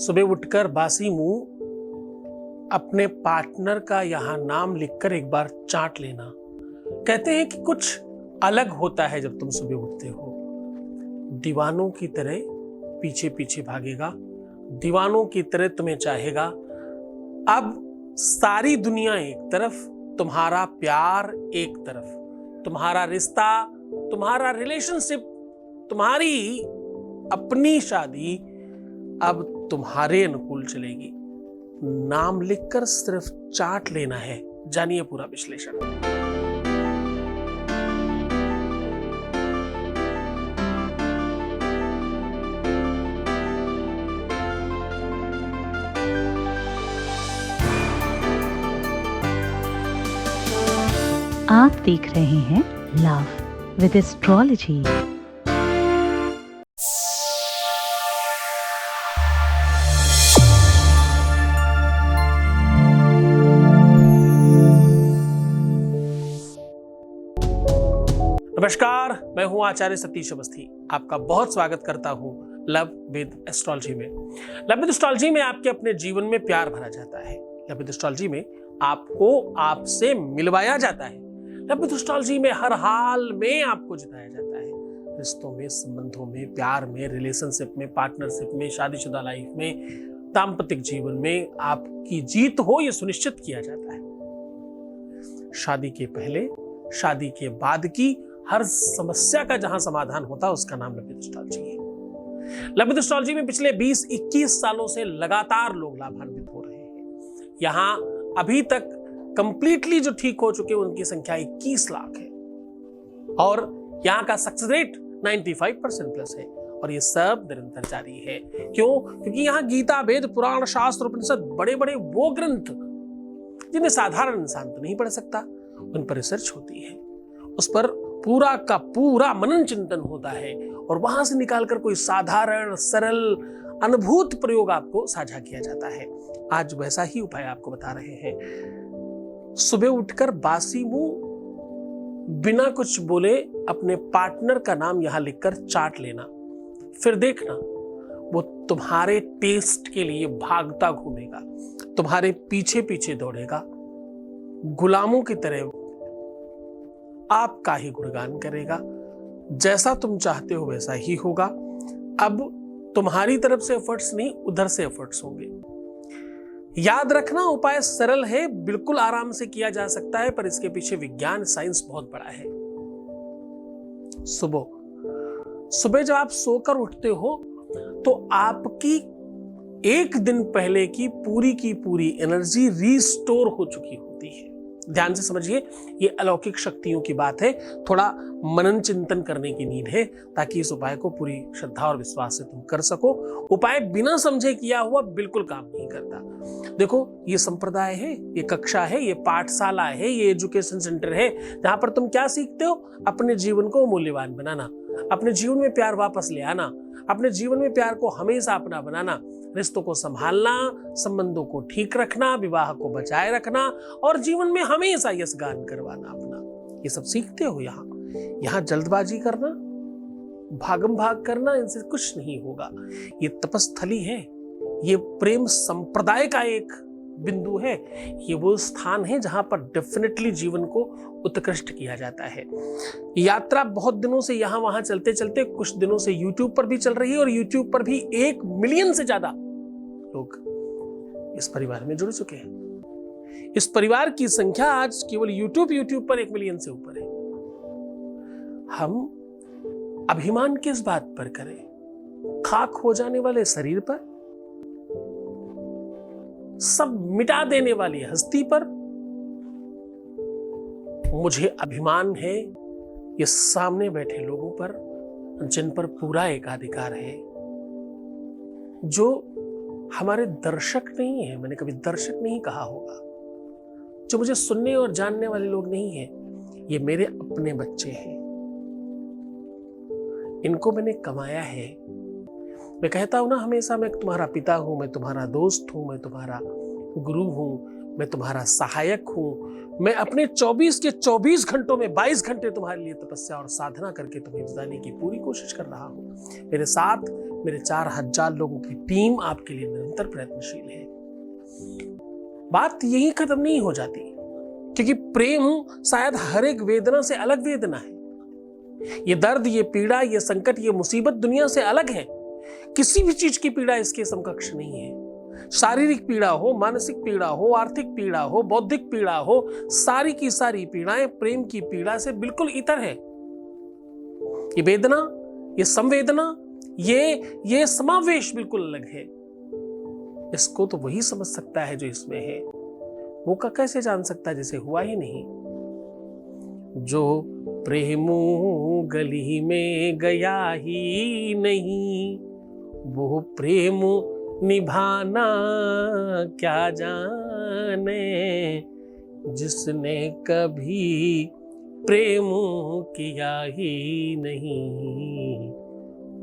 सुबह उठकर बासी मुंह अपने पार्टनर का यहां नाम लिखकर एक बार चाट लेना। कहते हैं कि कुछ अलग होता है जब तुम सुबह उठते हो। दीवानों की तरह पीछे पीछे भागेगा, दीवानों की तरह तुम्हें चाहेगा। अब सारी दुनिया एक तरफ, तुम्हारा प्यार एक तरफ, तुम्हारा रिश्ता, तुम्हारा रिलेशनशिप, तुम्हारी अपनी शादी अब तुम्हारे अनुकूल चलेगी। नाम लिखकर सिर्फ चाट लेना है। जानिए पूरा विश्लेषण। आप देख रहे हैं लव विद एस्ट्रोलॉजी। नमस्कार, मैं हूं आचार्य सतीश अवस्थी। आपका बहुत स्वागत करता हूं लव विद एस्ट्रोलॉजी में। लव विद एस्ट्रोलॉजी में आपके अपने जीवन में प्यार भरा जाता है। लव विद एस्ट्रोलॉजी में आपको आपसे मिलवाया जाता है। लव विद एस्ट्रोलॉजी में हर हाल में आपको जिताया जाता है। रिश्तों में, संबंधों में, प्यार में, रिलेशनशिप में, पार्टनरशिप में, शादीशुदा लाइफ में, दाम्पतिक जीवन में आपकी जीत हो यह सुनिश्चित किया जाता है। शादी के पहले, शादी के बाद की हर समस्या का जहां समाधान होता है उसका नाम लव विद एस्ट्रोलॉजी है। लव विद एस्ट्रोलॉजी में पिछले 20-21 सालों से लगातार लोग लाभान्वित हो रहे हैं। यहां अभी तक कंप्लीटली जो ठीक हो चुके उनकी संख्या 21 लाख है और यहां का सक्सेस रेट 95% प्लस है। और ये सब निरंतर जारी है। क्यों? क्योंकि यहां गीता, वेद, पुराण, शास्त्र, उपनिषद, बड़े बड़े वो ग्रंथ जिन्हें साधारण इंसान तो नहीं पढ़ सकता, उन पर रिसर्च होती है, उस पर पूरा का पूरा मनन चिंतन होता है और वहां से निकालकर कोई साधारण सरल अनुभूत प्रयोग आपको साझा किया जाता है। आज वैसा ही उपाय आपको बता रहे हैं। सुबह उठकर बासी मुंह बिना कुछ बोले अपने पार्टनर का नाम यहां लिखकर चाट लेना। फिर देखना वो तुम्हारे टेस्ट के लिए भागता घूमेगा, तुम्हारे पीछे पीछे दौड़ेगा, गुलामों की तरह आपका ही गुणगान करेगा। जैसा तुम चाहते हो वैसा ही होगा। अब तुम्हारी तरफ से एफर्ट्स नहीं, उधर से एफर्ट्स होंगे। याद रखना, उपाय सरल है, बिल्कुल आराम से किया जा सकता है, पर इसके पीछे विज्ञान, साइंस बहुत बड़ा है। सुबह जब आप सोकर उठते हो तो आपकी एक दिन पहले की पूरी एनर्जी रीस्टोर हो चुकी होती है। ध्यान से समझिए, ये अलौकिक शक्तियों की बात है। थोड़ा मनन चिंतन करने की नीड है ताकि इस उपाय को पूरी श्रद्धा और विश्वास से तुम कर सको। उपाय बिना समझे किया हुआ बिल्कुल काम नहीं करता। देखो, ये संप्रदाय है, ये कक्षा है, ये पाठशाला है, ये एजुकेशन सेंटर है, जहां पर तुम क्या सीखते हो? अपने जीवन को मूल्यवान बनाना, अपने जीवन में प्यार वापस ले आना, अपने जीवन में प्यार को हमेशा अपना बनाना, रिश्तों को संभालना, संबंधों को ठीक रखना, विवाह को बचाए रखना और जीवन में हमेशा यश गान करवाना अपना, ये सब सीखते हो। यहाँ जल्दबाजी करना, भागम भाग करना, इनसे कुछ नहीं होगा। ये तपस्थली है, ये प्रेम संप्रदाय का एक बिंदु है, ये वो स्थान है जहां पर डेफिनेटली जीवन को उत्कृष्ट किया जाता है। यात्रा बहुत दिनों से यहां वहां चलते चलते कुछ दिनों से YouTube पर भी चल रही है और YouTube पर भी 1 मिलियन से ज्यादा लोग इस परिवार में जुड़ चुके हैं। इस परिवार की संख्या आज केवल YouTube पर 1 मिलियन से ऊपर है। हम अभिमान किस बात पर करें? खाक हो जाने वाले शरीर पर, सब मिटा देने वाली हस्ती पर। मुझे अभिमान है ये सामने बैठे लोगों पर, जिन पर पूरा एकाधिकार है, जो हमारे दर्शक नहीं है। मैंने कभी दर्शक नहीं कहा होगा। जो मुझे सुनने और जानने वाले लोग नहीं है, ये मेरे अपने बच्चे हैं। इनको मैंने कमाया है। मैं कहता हूं ना हमेशा, मैं तुम्हारा पिता हूं, मैं तुम्हारा दोस्त हूं, मैं तुम्हारा गुरु हूं, मैं तुम्हारा सहायक हूं। मैं अपने 24 के 24 घंटों में 22 घंटे तुम्हारे लिए तपस्या और साधना करके तुम्हें जिताने की पूरी कोशिश कर रहा हूं। मेरे साथ मेरे 4000 लोगों की टीम आपके लिए निरंतर प्रयत्नशील है। बात यही खत्म नहीं हो जाती, क्योंकि प्रेम शायद हर एक वेदना से अलग वेदना है। ये दर्द, ये पीड़ा, ये संकट, ये मुसीबत दुनिया से अलग है। किसी भी चीज की पीड़ा इसके समकक्ष नहीं है। शारीरिक पीड़ा हो, मानसिक पीड़ा हो, आर्थिक पीड़ा हो, बौद्धिक पीड़ा हो, सारी की सारी पीड़ाएं प्रेम की पीड़ा से बिल्कुल इतर है। ये वेदना, ये संवेदना, ये समावेश बिल्कुल अलग है। इसको तो वही समझ सकता है जो इसमें है। वो का कैसे जान सकता है जिसे हुआ ही नहीं। जो प्रेमू गली में गया ही नहीं, वो प्रेम निभाना क्या जाने। जिसने कभी प्रेम किया ही नहीं,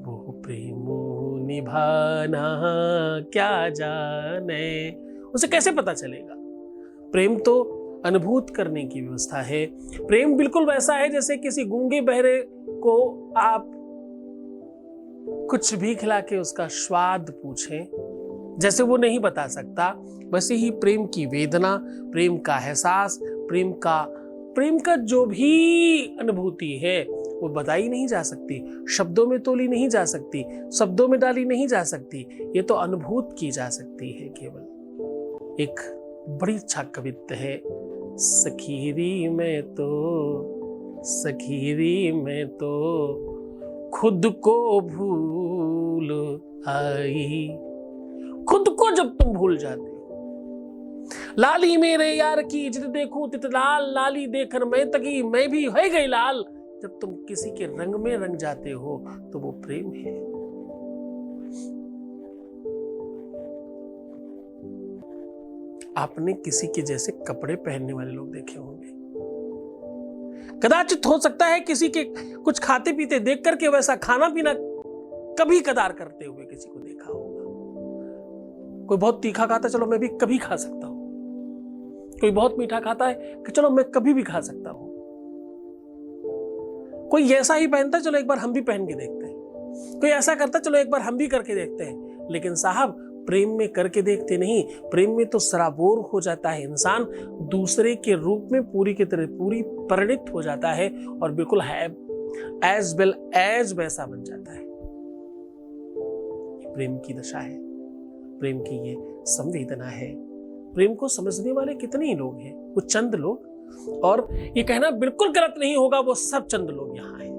वो प्रेम निभाना क्या जाने। उसे कैसे पता चलेगा? प्रेम तो अनुभूत करने की व्यवस्था है। प्रेम बिल्कुल वैसा है जैसे किसी गूंगे बहरे को आप कुछ भी खिला के उसका स्वाद पूछें, जैसे वो नहीं बता सकता, वैसे ही प्रेम की वेदना, प्रेम का एहसास, प्रेम का जो भी अनुभूति है वो बताई नहीं जा सकती, शब्दों में तोली नहीं जा सकती, शब्दों में डाली नहीं जा सकती। ये तो अनुभूत की जा सकती है केवल। एक बड़ी अच्छा कवित्त है, सखीरी में तो खुद को भूल आई। खुद को जब तुम भूल जाते हो, लाली मेरे यार की जित देखूं तित लाल, लाली देखकर मैं तकी मैं भी हो गई लाल। जब तुम किसी के रंग में रंग जाते हो तो वो प्रेम है। आपने किसी के जैसे कपड़े पहनने वाले लोग देखे होंगे। कदाचित हो सकता है किसी के कुछ खाते पीते देख करके वैसा खाना पीना कभी कदार करते हुए किसी को देखा होगा। कोई बहुत तीखा खाता, चलो मैं भी कभी खा सकता हूं। कोई बहुत मीठा खाता है कि चलो मैं कभी भी खा सकता हूं। कोई ऐसा ही पहनता है, चलो एक बार हम भी पहन के देखते हैं। कोई ऐसा करता, चलो एक बार हम भी करके देखते हैं। लेकिन साहब, प्रेम में करके देखते नहीं। प्रेम में तो सराबोर हो जाता है इंसान, दूसरे के रूप में पूरी की तरह पूरी परिणित हो जाता है और बिल्कुल है एज वेल एज वैसा बन जाता है। प्रेम की दशा है, प्रेम की ये संवेदना है। प्रेम को समझने वाले कितने ही लोग हैं, वो चंद लोग। और ये कहना बिल्कुल गलत नहीं होगा, वो सब चंद लोग यहाँ हैं।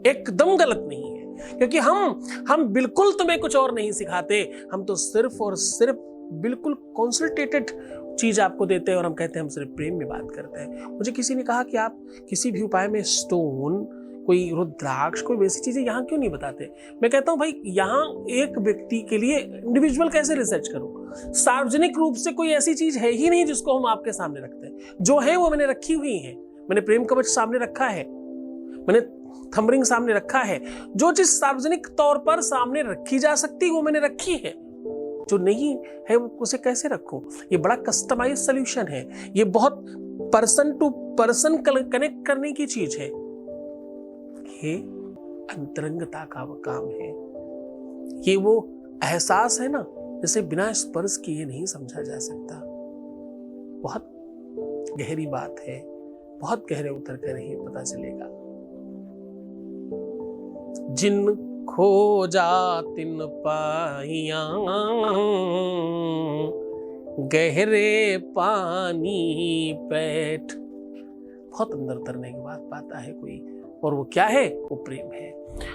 एकदम गलत नहीं है, क्योंकि हम बिल्कुल तुम्हें कुछ और नहीं सिखाते। हम तो सिर्फ और सिर्फ बिल्कुल कॉन्संट्रेटेड चीज आपको देते हैं और हम कहते हैं हम सिर्फ प्रेम में बात करते हैं। मुझे किसी ने कहा कि आप किसी भी उपाय में स्टोन, कोई रुद्राक्ष, कोई वैसी चीजें यहाँ क्यों नहीं बताते? मैं कहता हूँ भाई, यहाँ एक व्यक्ति के लिए इंडिविजुअल कैसे रिसर्च करूं? सार्वजनिक रूप से कोई ऐसी चीज है ही नहीं जिसको हम आपके सामने रखते हैं। जो है वो मैंने रखी हुई है। मैंने प्रेम कवच सामने रखा है, मैंने थंबरिंग सामने रखा है। जो चीज सार्वजनिक तौर पर सामने रखी जा सकती वो मैंने रखी है। जो नहीं है उसे कैसे रखूं? ये बड़ा कस्टमाइज सॉल्यूशन है। ये बहुत पर्सन टू पर्सन कनेक्ट करने की चीज है। ये अंतरंगता का वो काम है। ये वो एहसास है ना, जिसे बिना स्पर्श किए नहीं समझा जा सकता। बहुत गहरी बात है, बहुत गहरे उतर कर ही पता चलेगा। जिन खोजा तिन पाइया, गहरे पानी पैठ। बहुत अंदर उतरने के बाद पाता है कोई, और वो क्या है? वो प्रेम है।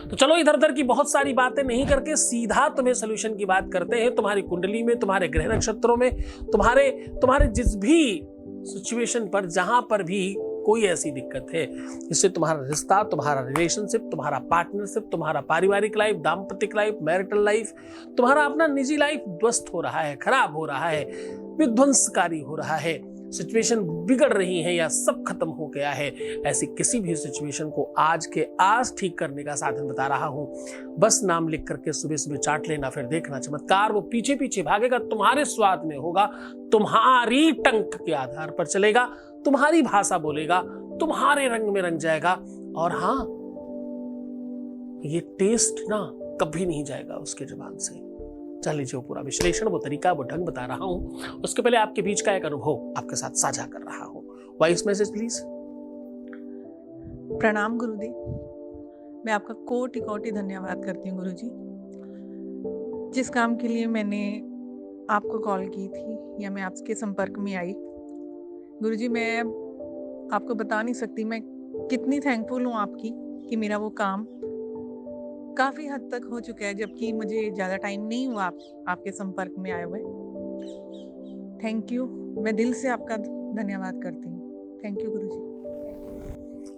तो चलो इधर उधर की बहुत सारी बातें नहीं करके सीधा तुम्हें सोल्यूशन की बात करते हैं। तुम्हारी कुंडली में, तुम्हारे ग्रह नक्षत्रों में, तुम्हारे जिस भी सिचुएशन पर, जहां पर भी कोई ऐसी दिक्कत है जिससे तुम्हारा रिश्ता, तुम्हारा रिलेशनशिप, तुम्हारा पार्टनरशिप, तुम्हारा पारिवारिक लाइफ, दाम्पत्य लाइफ, मैरिटल लाइफ, तुम्हारा अपना निजी लाइफ ध्वस्त हो रहा है, खराब हो रहा है, विध्वंसकारी हो रहा है, सिचुएशन बिगड़ रही है या सब खत्म हो गया है, ऐसी किसी भी सिचुएशन को आज के आज ठीक करने का साधन बता रहा हूं। बस नाम लिख करके सुबह सुबह चाट लेना, फिर देखना चमत्कार। वो पीछे पीछे भागेगा, तुम्हारे स्वाद में होगा, तुम्हारी टंक के आधार पर चलेगा, तुम्हारी भाषा बोलेगा, तुम्हारे रंग में रंग जाएगा। और हाँ, ये टेस्ट ना कभी नहीं जाएगा उसके जुबान से। जान लीजिए वो पूरा विश्लेषण, वो तरीका, वो ढंग बता रहा हूं। उसके पहले आपके बीच का एक अनुभव आपके साथ साझा कर रहा हूं। Voice message please. प्रणाम गुरुदेव, मैं आपका कोटि कोटि धन्यवाद करती हूँ गुरुजी। जिस काम के लिए मैंने आपको कॉल की थी या मैं आपके संपर्क में आई, गुरुजी मैं आपको बता नहीं सकती मैं कितनी थैंकफुल हूँ आपकी कि मेरा वो काम काफ़ी हद तक हो चुका है, जबकि मुझे ज़्यादा टाइम नहीं हुआ आपके संपर्क में आए हुए। थैंक यू, मैं दिल से आपका धन्यवाद करती हूँ। थैंक यू गुरुजी।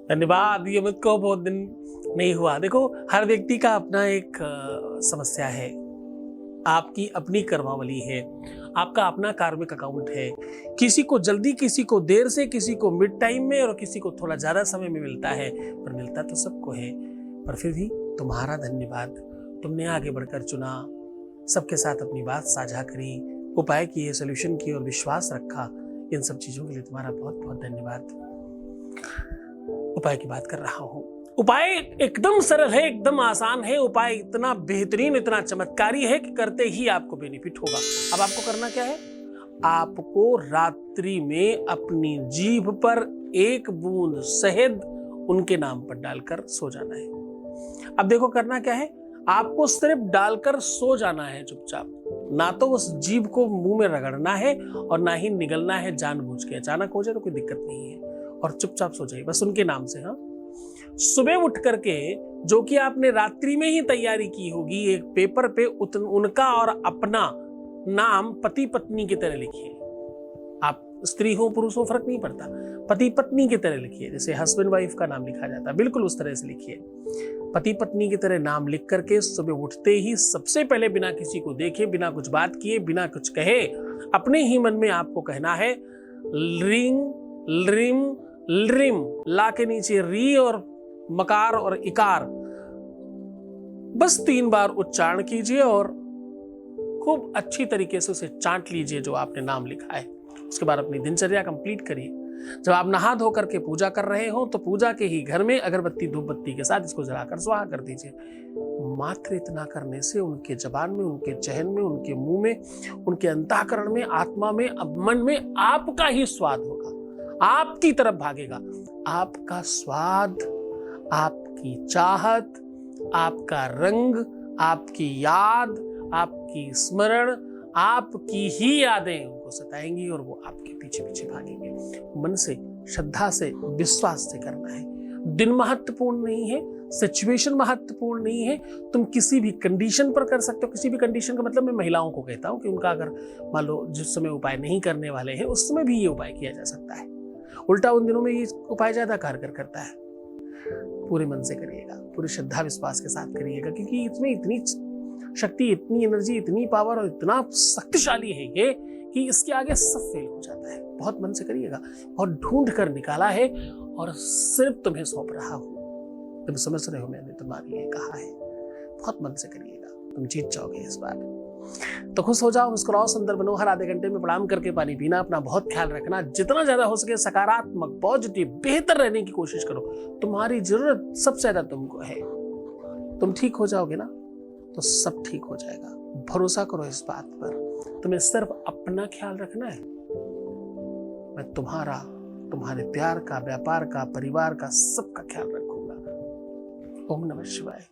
धन्यवाद। ये मुझको बहुत दिन नहीं हुआ। देखो, हर व्यक्ति का अपना एक समस्या है, आपकी अपनी कर्मावली है, आपका अपना कार्मिक अकाउंट है। किसी को जल्दी, किसी को देर से, किसी को मिड टाइम में और किसी को थोड़ा ज्यादा समय में मिलता है, पर मिलता तो सबको है। पर फिर भी तुम्हारा धन्यवाद, तुमने आगे बढ़कर चुना, सबके साथ अपनी बात साझा करी, उपाय किए, सोल्यूशन किए और विश्वास रखा। इन सब चीजों के लिए तुम्हारा बहुत बहुत धन्यवाद। उपाय की बात कर रहा हूं। उपाय एकदम सरल है, एकदम आसान है। उपाय इतना बेहतरीन, इतना चमत्कारी है कि करते ही आपको बेनिफिट होगा। अब आपको करना क्या है? आपको रात्रि में अपनी जीभ पर एक बूंद शहद उनके नाम पर डालकर सो जाना है। अब देखो करना क्या है, आपको सिर्फ डालकर सो जाना है चुपचाप। ना तो उस जीभ को मुंह में रगड़ना है और ना ही निगलना है जानबूझ के। अचानक हो जाए तो कोई दिक्कत नहीं है, और चुपचाप सो जाइए बस उनके नाम से। हाँ, सुबह उठ करके जो कि आपने रात्रि में ही तैयारी की होगी, एक पेपर पे उनका और अपना नाम पति पत्नी की तरह लिखिए। आप स्त्री हो पुरुष हो फर्क नहीं पड़ता, पति पत्नी की तरह लिखिए। जैसे हस्बैंड वाइफ का नाम लिखा जाता है, बिल्कुल उस तरह से लिखिए। पति पत्नी की तरह नाम लिख करके सुबह उठते ही सबसे पहले बिना किसी को देखे, बिना कुछ बात किए, बिना कुछ कहे, अपने ही मन में आपको कहना है रिंग लिम लिम, ला के नीचे री और मकार और इकार बस 3 बार उच्चारण कीजिए और खूब अच्छी तरीके से उसे चाट लीजिए जो आपने नाम लिखा है। उसके बाद अपनी दिनचर्या कंप्लीट करिए। जब आप नहा धो करके पूजा कर रहे हो तो पूजा के ही घर में अगरबत्ती धूप बत्ती के साथ इसको जलाकर स्वाहा कर दीजिए। मात्र इतना करने से उनके जबान में, उनके चहन में, उनके मुंह में, उनके अंतःकरण में, आत्मा में, अब मन में आपका ही स्वाद होगा, आपकी तरफ भागेगा। आपका स्वाद, आपकी चाहत, आपका रंग, आपकी याद, आपकी स्मरण, आपकी ही यादें उनको सताएंगी और वो आपके पीछे पीछे भागेंगे। मन से, श्रद्धा से, विश्वास से करना है। दिन महत्वपूर्ण नहीं है, सिचुएशन महत्वपूर्ण नहीं है। तुम किसी भी कंडीशन पर कर सकते हो। किसी भी कंडीशन का मतलब मैं महिलाओं को कहता हूं कि उनका अगर मान लो जिस समय उपाय नहीं करने वाले हैं उस समय भी ये उपाय किया जा सकता है। उल्टा उन दिनों में ये उपाय ज्यादा कारगर करता है। पूरे मन से करिएगा, पूरी श्रद्धा विश्वास के साथ करिएगा, क्योंकि इसमें इतनी शक्ति, इतनी एनर्जी, इतनी पावर और इतना शक्तिशाली है ये कि इसके आगे सब फेल हो जाता है। बहुत मन से करिएगा, और ढूंढ कर निकाला है और सिर्फ तुम्हें सौंप रहा हूं। तुम समझ रहे हो मैंने तुम्हारे लिए कहा है। बहुत मन से करिएगा, तुम जीत जाओगे इस बार। तो खुश हो जाओ, मुस्कुराओ, सुंदर बनो। हर आधे घंटे में प्रणाम करके पानी पीना। अपना बहुत ख्याल रखना। जितना ज्यादा हो सके सकारात्मक, पॉजिटिव, बेहतर रहने की कोशिश करो। तुम्हारी जरूरत सबसे ज्यादा तुमको है। तुम ठीक हो जाओगे ना तो सब ठीक हो जाएगा। भरोसा करो इस बात पर। तुम्हें सिर्फ अपना ख्याल रखना है। मैं तुम्हारा, तुम्हारे प्यार का, व्यापार का, परिवार का, सबका ख्याल रखूंगा। ओम नमः शिवाय।